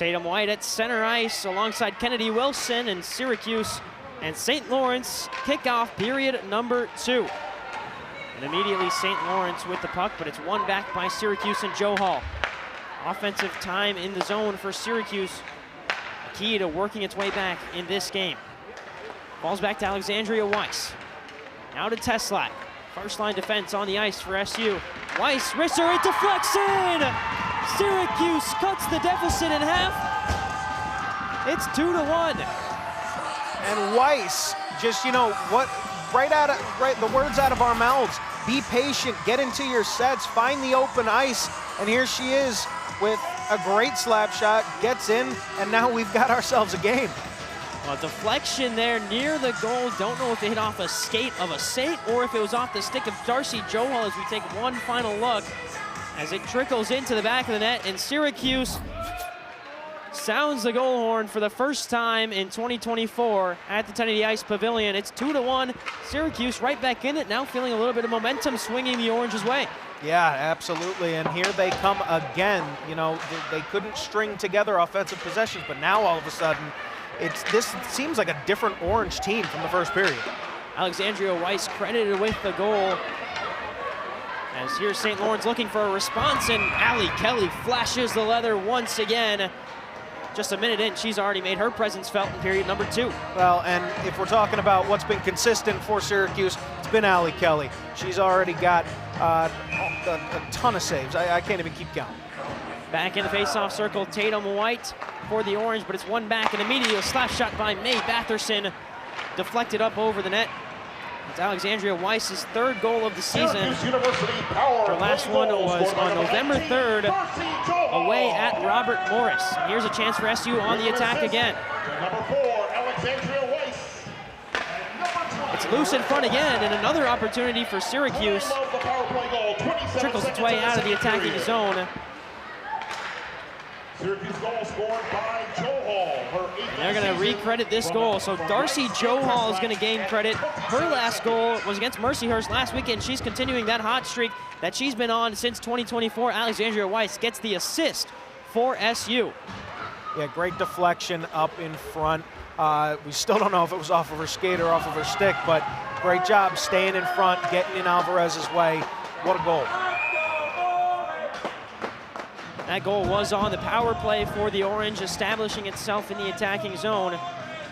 Tatum White at center ice alongside Kennedy Wilson, and Syracuse and St. Lawrence kick off period number 2. And immediately St. Lawrence with the puck, but it's won back by Syracuse and Joe Hall. Offensive time in the zone for Syracuse, key to working its way back in this game. Falls back to Alexandria Weiss. Now to Teslack. First line defense on the ice for SU. Weiss, wrister, it deflects in! Syracuse cuts the deficit in half. It's 2-1. And Weiss, just, you know, what, the words out of our mouths. Be patient, get into your sets, find the open ice, and here she is with a great slap shot, gets in, and now we've got ourselves a game. Well, deflection there near the goal. Don't know if it hit off a skate of a Saint or if it was off the stick of Darcy Johal as we take one final look as it trickles into the back of the net, and Syracuse sounds the goal horn for the first time in 2024 at the Kennedy Ice Pavilion. It's 2-1. Syracuse right back in it, now feeling a little bit of momentum swinging the Orange's way. Yeah, absolutely, and here they come again. You know, they couldn't string together offensive possessions, but now all of a sudden, this seems like a different Orange team from the first period. Alexandria Weiss credited with the goal. As here's St. Lawrence looking for a response, and Allie Kelly flashes the leather once again. Just a minute in, she's already made her presence felt in period number 2. Well, and if we're talking about what's been consistent for Syracuse, it's been Allie Kelly. She's already got a ton of saves. I can't even keep count. Back in the face-off circle, Tatum White for the Orange, but it's one back, and immediately a slap shot by May Batherson, deflected up over the net. It's Alexandria Weiss's 3rd goal of the season. Her last one was on November 3rd, away at Robert Morris. And here's a chance for SU on the attack again. Number 4, Alexandria Weiss. It's loose in front again, and another opportunity for Syracuse. Trickles its way out of the attacking zone. Syracuse goal scored by Johal. They're going to recredit this goal. So Darcy Johal is going to gain credit. Her last goal was against Mercyhurst last weekend. She's continuing that hot streak that she's been on since 2024. Alexandria Weiss gets the assist for SU. Yeah, great deflection up in front. We still don't know if it was off of her skate or off of her stick, but great job staying in front, getting in Alvarez's way. What a goal. That goal was on the power play for the Orange, establishing itself in the attacking zone.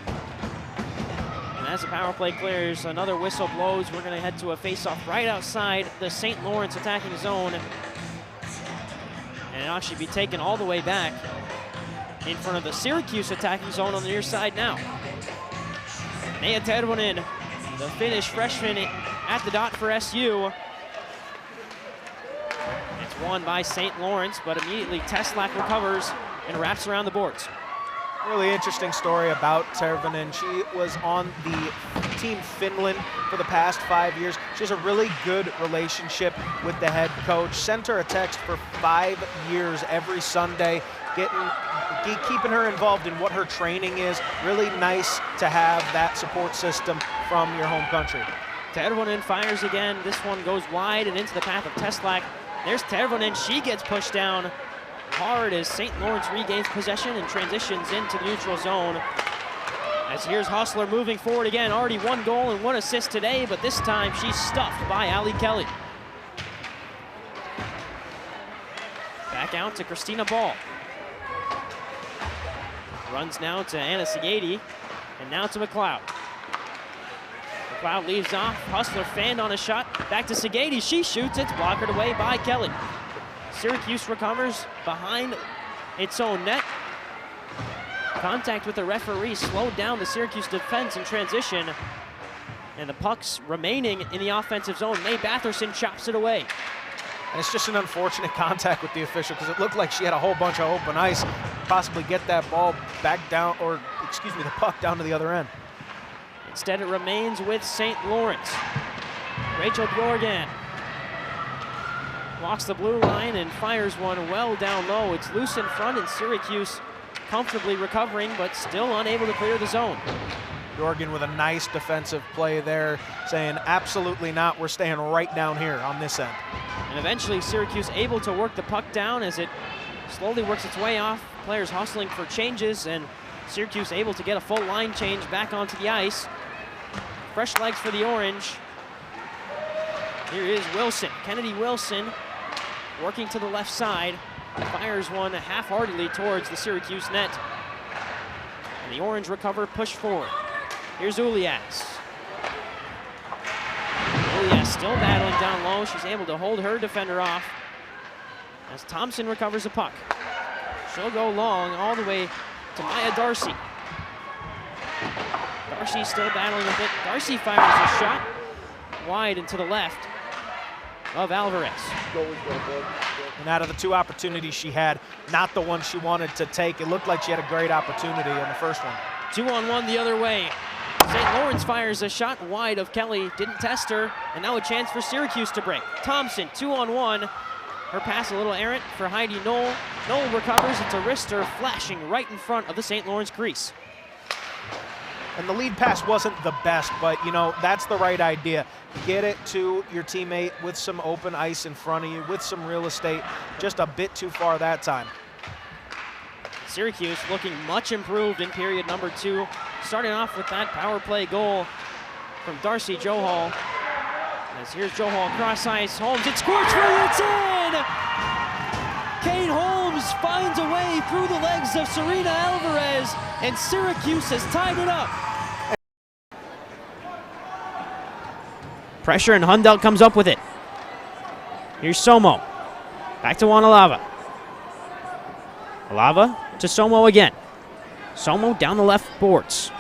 And as the power play clears, another whistle blows. We're going to head to a face-off right outside the St. Lawrence attacking zone. And it'll actually be taken all the way back in front of the Syracuse attacking zone on the near side now. Nea Tervonen, the Finnish freshman at the dot for SU. Won by St. Lawrence, but immediately Teslack recovers and wraps around the boards. Really interesting story about Tervonen. She was on the Team Finland for the past 5 years. She has a really good relationship with the head coach. Sent her a text for 5 years every Sunday, keeping her involved in what her training is. Really nice to have that support system from your home country. Tervonen fires again. This one goes wide and into the path of Teslack. There's Tervonen, she gets pushed down hard as St. Lawrence regains possession and transitions into the neutral zone. As here's Hustler moving forward again, already 1 goal and 1 assist today, but this time she's stuffed by Allie Kelly. Back out to Christina Ball. Runs now to Anna Segedi, and now to McLeod. McLeod leaves off, Hustler fanned on a shot, back to Segedi, she shoots, it's blockered away by Kelly. Syracuse recovers behind its own net. Contact with the referee slowed down the Syracuse defense in transition, and the puck's remaining in the offensive zone. May Batherson chops it away. And it's just an unfortunate contact with the official because it looked like she had a whole bunch of open ice, possibly get that ball back down, or excuse me, the puck down to the other end. Instead, it remains with St. Lawrence. Rachel Bjorgan walks the blue line and fires one well down low. It's loose in front, and Syracuse comfortably recovering, but still unable to clear the zone. Bjorgan with a nice defensive play there, saying absolutely not, we're staying right down here on this end. And eventually Syracuse able to work the puck down as it slowly works its way off. Players hustling for changes, and Syracuse able to get a full line change back onto the ice. Fresh legs for the Orange. Here is Wilson, Kennedy Wilson, working to the left side. Fires one half-heartedly towards the Syracuse net. And the Orange recover, push forward. Here's Ulias. Ulias still battling down low. She's able to hold her defender off as Thompson recovers the puck. She'll go long all the way to Maya Darcy. Darcy still battling with it. Darcy fires a shot wide and to the left of Alvarez. And out of the 2 opportunities she had, not the one she wanted to take. It looked like she had a great opportunity in the first one. 2-on-1 the other way. St. Lawrence fires a shot wide of Kelly, didn't test her, and now a chance for Syracuse to break. Thompson, 2-on-1. Her pass a little errant for Heidi Knoll. Knoll recovers, it's a wrister flashing right in front of the St. Lawrence crease. And the lead pass wasn't the best, but you know, that's the right idea. Get it to your teammate with some open ice in front of you, with some real estate, just a bit too far that time. Syracuse looking much improved in period number 2, starting off with that power play goal from Darcy Johal. As here's Johal cross ice, Holmes, it's scorched free, it's in! Kate Holmes finds a way through the legs of Serena Alvarez, and Syracuse has tied it up. Pressure, and Hundelt comes up with it. Here's Somo. Back to Wanalava. Alava to Somo again. Somo down the left boards.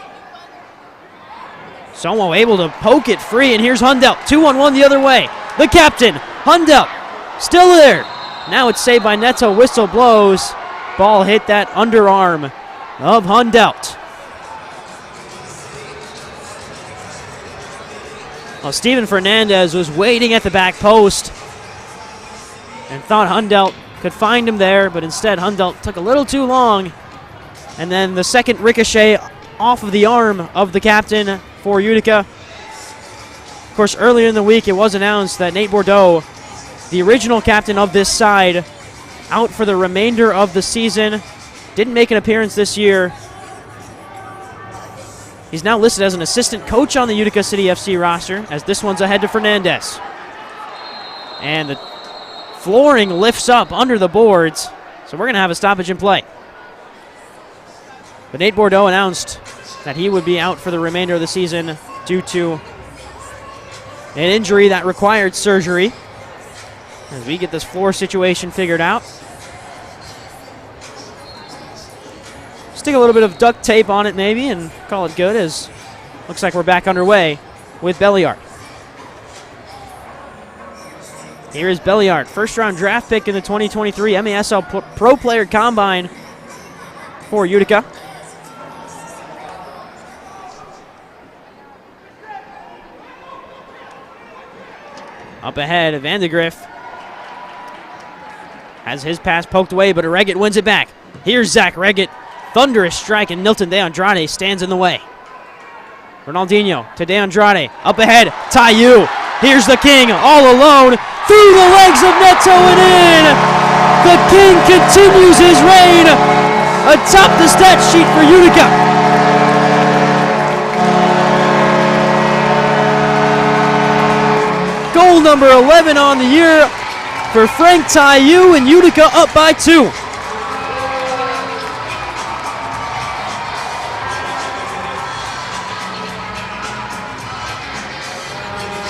Somo able to poke it free, and here's Hundelt. 2-on-1 the other way. The captain, Hundelt, still there. Now it's saved by Neto. Whistle blows. Ball hit that underarm of Hundelt. Well, Steven Fernandez was waiting at the back post and thought Hundelt could find him there, but instead Hundelt took a little too long. And then the second ricochet off of the arm of the captain for Utica. Of course, earlier in the week it was announced that Nate Bordeaux, the original captain of this side, out for the remainder of the season. Didn't make an appearance this year. He's now listed as an assistant coach on the Utica City FC roster, as this one's ahead to Fernandez. And the flooring lifts up under the boards, so we're going to have a stoppage in play. But Nate Bordeaux announced that he would be out for the remainder of the season due to an injury that required surgery. As we get this floor situation figured out. Stick a little bit of duct tape on it maybe and call it good, as looks like we're back underway with Belliard. Here is Belliard, first round draft pick in the 2023 MASL Pro Player Combine for Utica. Up ahead, Vandegrift has his pass poked away, but Reggett wins it back. Here's Zach Reggett. Thunderous strike, and Nilton De Andrade stands in the way. Ronaldinho to De Andrade. Up ahead, Taiyu. Here's the King all alone. Through the legs of Neto and in. The King continues his reign atop the stat sheet for Utica. Goal number 11 on the year for Frank Taiyu, and Utica up by 2.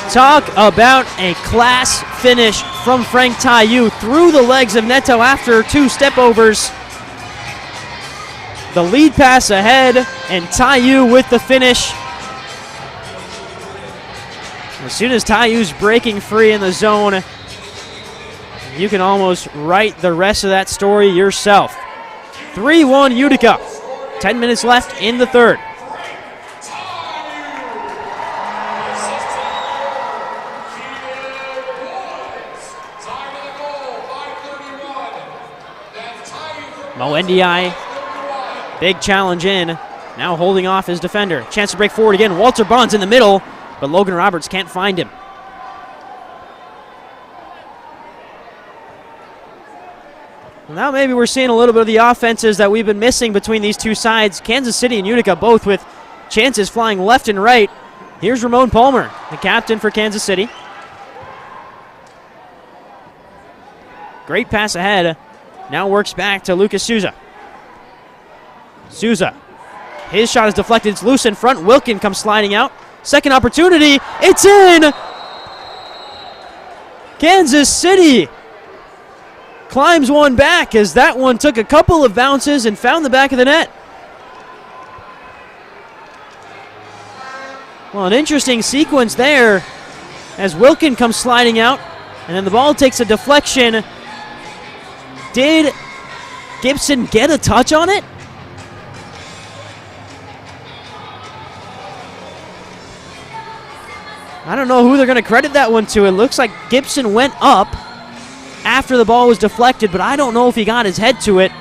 Talk about a class finish from Frank Taiyu through the legs of Neto after 2 step-overs. The lead pass ahead, and Taiyu with the finish. As soon as Taiyu's breaking free in the zone, you can almost write the rest of that story yourself. 3-1 Utica. 10 minutes left in the third. Mo Ndiaye, big challenge in, now holding off his defender. Chance to break forward again. Walter Bond's in the middle, but Logan Roberts can't find him. Well, now maybe we're seeing a little bit of the offenses that we've been missing between these two sides. Kansas City and Utica both with chances flying left and right. Here's Ramon Palmer, the captain for Kansas City. Great pass ahead. Now works back to Lucas Souza. Souza. His shot is deflected. It's loose in front. Wilkin comes sliding out. Second opportunity. It's in! Kansas City climbs one back as that one took a couple of bounces and found the back of the net. Well, an interesting sequence there as Wilkin comes sliding out, and then the ball takes a deflection. Did Gibson get a touch on it? I don't know who they're going to credit that one to. It looks like Gibson went up after the ball was deflected, but I don't know if he got his head to it.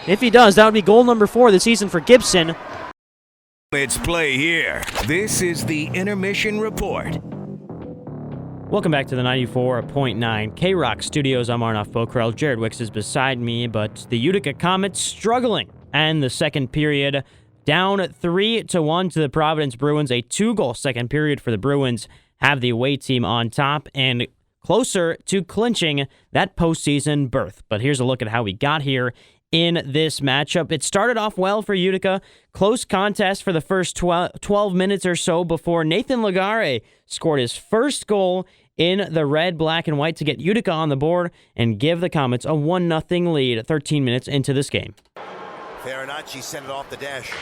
If he does, that would be goal number 4 of the season for Gibson. Let's play here. This is the Intermission Report. Welcome back to the 94.9 K-Rock Studios. I'm Arnav Pokhrel. Jared Wicks is beside me, but the Utica Comets struggling. And the second period, down 3-1 to the Providence Bruins. A 2-goal second period for the Bruins. Have the away team on top and closer to clinching that postseason berth. But here's a look at how we got here in this matchup. It started off well for Utica. Close contest for the first 12 minutes or so before Nathan Legare scored his first goal in the red, black, and white to get Utica on the board and give the Comets a 1-0 lead 13 minutes into this game. Farinacci sent it off the dash.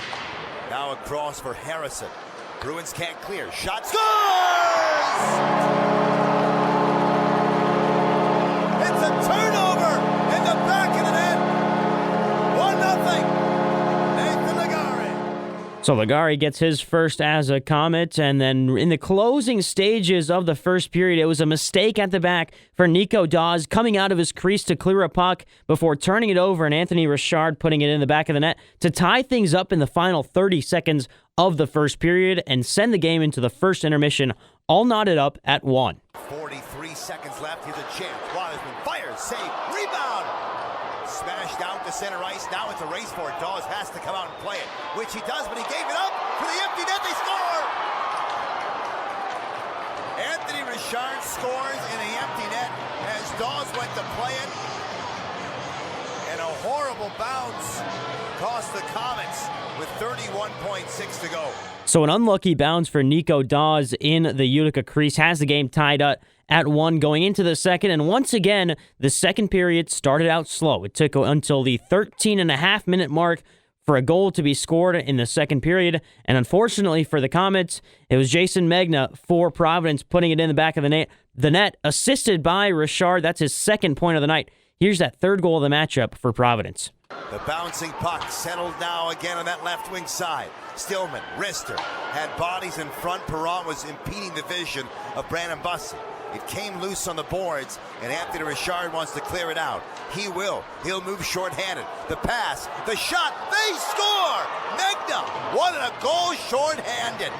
Now across for Harrison. Bruins can't clear. Shot scores! It's a turnover in the back of the net. 1-0. Nathan Legare. So Legare gets his first as a Comet, and then in the closing stages of the first period, it was a mistake at the back for Nico Dawes coming out of his crease to clear a puck before turning it over and Anthony Richard putting it in the back of the net to tie things up in the final 30 seconds of the first period and send the game into the first intermission, all knotted up at 1. 43 seconds left. Here's a chance. Watersman fires, save, rebound. Smashed out to center ice. Now it's a race for it. Dawes has to come out and play it, which he does, but he gave it up for the empty net. They score! Anthony Richard scores in the empty net as Dawes went to play it. And a horrible bounce cost the Comets with 31.6 to go. So an unlucky bounce for Nico Dawes in the Utica crease has the game tied up at 1 going into the second. And once again, the second period started out slow. It took until the 13.5-minute mark for a goal to be scored in the second period. And unfortunately for the Comets, it was Jason Megna for Providence putting it in the back of the net, assisted by Richard. That's his second point of the night. Here's that third goal of the matchup for Providence. The bouncing puck settled now again on that left wing side. Stillman, Rister had bodies in front. Perron was impeding the vision of Brandon Bussey. It came loose on the boards, and Anthony Richard wants to clear it out. He will. He'll move shorthanded. The pass, the shot, they score! Megna, what a goal shorthanded.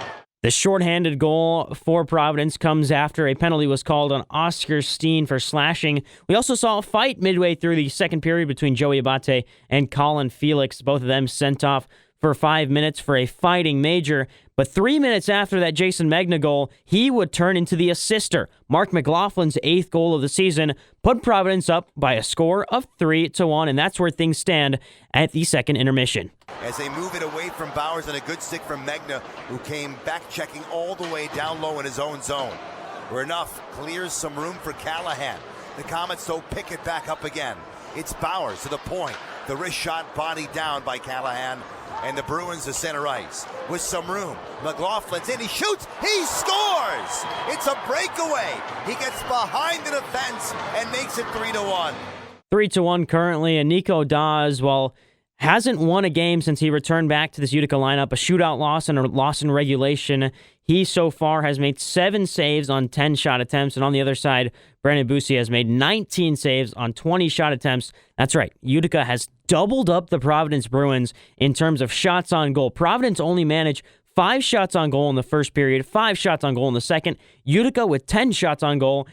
The shorthanded goal for Providence comes after a penalty was called on Oscar Steen for slashing. We also saw a fight midway through the second period between Joey Abate and Colin Felix. Both of them sent off for 5 minutes for a fighting major. But 3 minutes after that Jason Megna goal, he would turn into the assister. Mark McLaughlin's 8th goal of the season put Providence up by a score of 3-1, and that's where things stand at the second intermission. As they move it away from Bowers and a good stick from Megna, who came back checking all the way down low in his own zone. Where enough clears some room for Callahan. The Comets, though, pick it back up again. It's Bowers to the point. The wrist shot body down by Callahan. And the Bruins to center ice with some room. McLaughlin's in, he shoots, he scores! It's a breakaway. He gets behind the defense and makes it 3-1. 3-1 currently, and Nico Dawes, well, hasn't won a game since he returned back to this Utica lineup. A shootout loss and a loss in regulation. He so far has made 7 saves on 10 shot attempts, and on the other side, Brandon Bussey has made 19 saves on 20 shot attempts. That's right, Utica has doubled up the Providence Bruins in terms of shots on goal. Providence only managed 5 shots on goal in the first period, 5 shots on goal in the second. Utica with 10 shots on goal